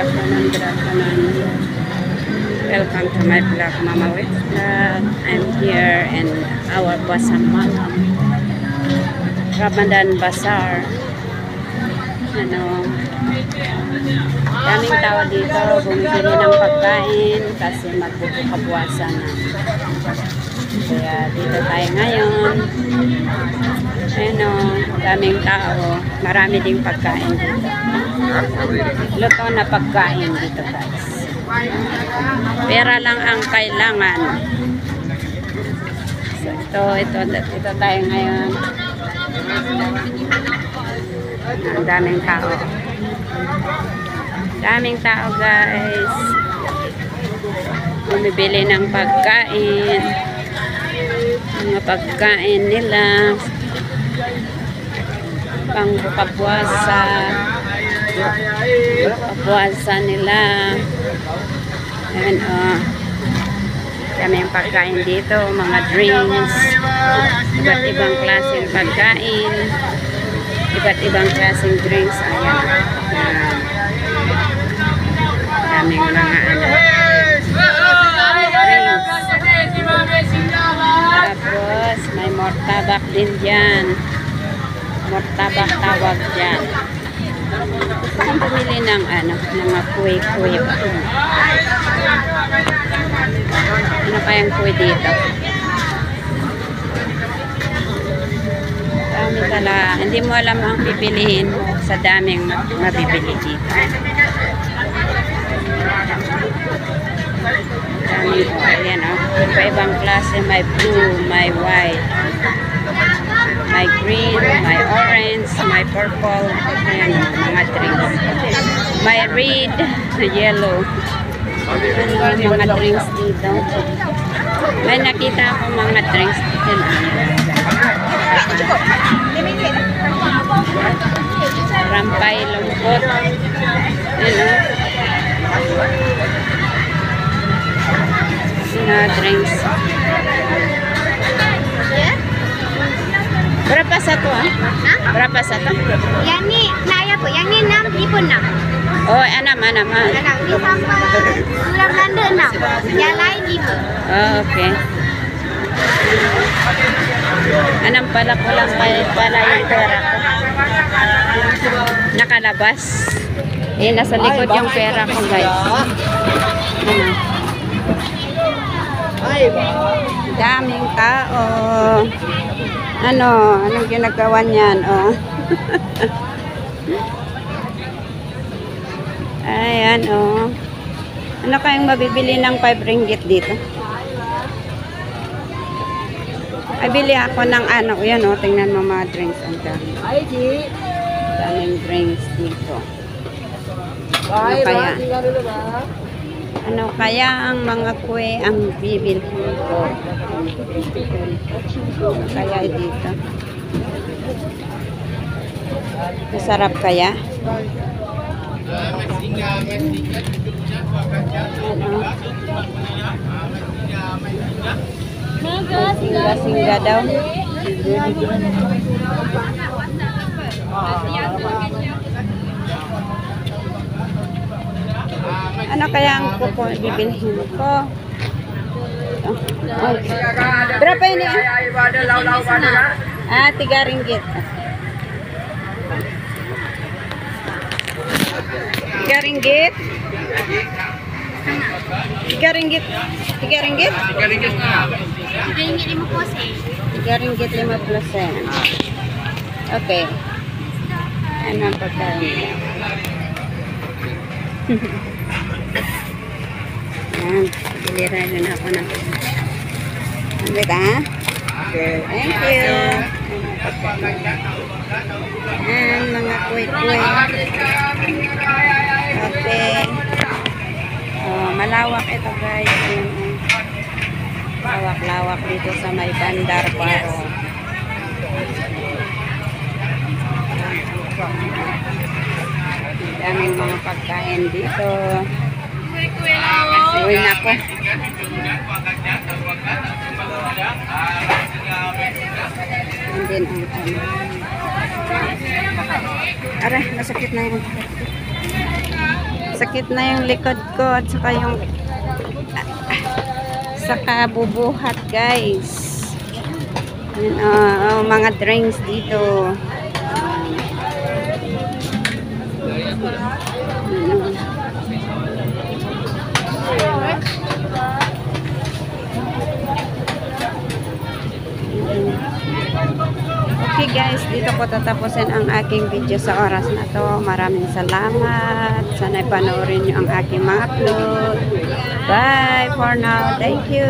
afternoon. Welcome to my vlog, Mama Wits Vlog. I'm here in our Basar Malam, Ramadan Bazaar. Daming tao dito, bumibili ng pagkain kasi magbubuka-buwasa na. Kaya dito tayo ngayon. Daming tao, marami ding pagkain dito. Luto na pagkain dito, guys. Pera lang ang kailangan. So ito tayo ngayon. Ang daming tao. Daming tao, guys. Bumibili ng pagkain. Mga pagkain nila. Pang buka-buwasa. Buka-buwasa nila. Ayan, daming pagkain dito. Mga drinks. Iba't ibang klaseng pagkain. Iba't ibang klaseng drinks. Ayan. Daming mga drinks. Tapos may mortabak din dyan. Mortabak tawag dyan. Saan bumili ng mga kuy-kuy ba? Ano kayang kuy dito? Dami talaga. Hindi mo alam ang pipiliin mo sa daming mabibili dito. Dami po. Ayan, iba-ibang klase. May blue, may white, may green, may orange, may purple. Ayan, mga drinks. May red, yellow. Mga drinks dito. May nakita akong mga drinks dito. Rampay, lungkot. Drinks. Berapa satu? Berapa satu? Yang ni naya po. Yang ni 6, ni pun 6. Oh, 6. 6. Ni sama gula Belanda 6. Yang lain 5. Oh, okay. 6 pala ko lang pala yung pera ko. Nakalabas. Nasa likod yung pera ko, guys. Daming tao. Anong ginagawa niyan? Ayan, Ano kayang mabibili ng 5 ringgit dito? Ay, bili ako ng yan, tingnan mo mga drinks. Ang dami. Daming drinks dito. Ano kaya ang mga kuwe ang bibilhin ko? Kaya dito. Masarap kaya? Singga daw. Ano kaya ang bibilhin ko? Berapa ini? 3 ringgit. 3 ringgit? 3 ringgit? 3 ringgit? 3 ringgit 50 sen. 3 ringgit 50 sen. Okay. Ano ang pagkain? Ayan, bilira rin ako ng wait, okay, thank you. Ayan, mga kuy-kuy. Okay. Malawak ito, guys. Lawak-lawak dito sa may Bandar Baro. Daming mga pagkain dito. Uwi na ako. And then aray, masakit na yun. Sakit na yung likod ko at saka yung saka bubuhat, guys. Yun, mga drinks dito. Okay guys, dito ko tatapusin ang aking video sa oras na to. Maraming salamat. Sana panoorin nyo ang aking mga upload. Bye for now. Thank you.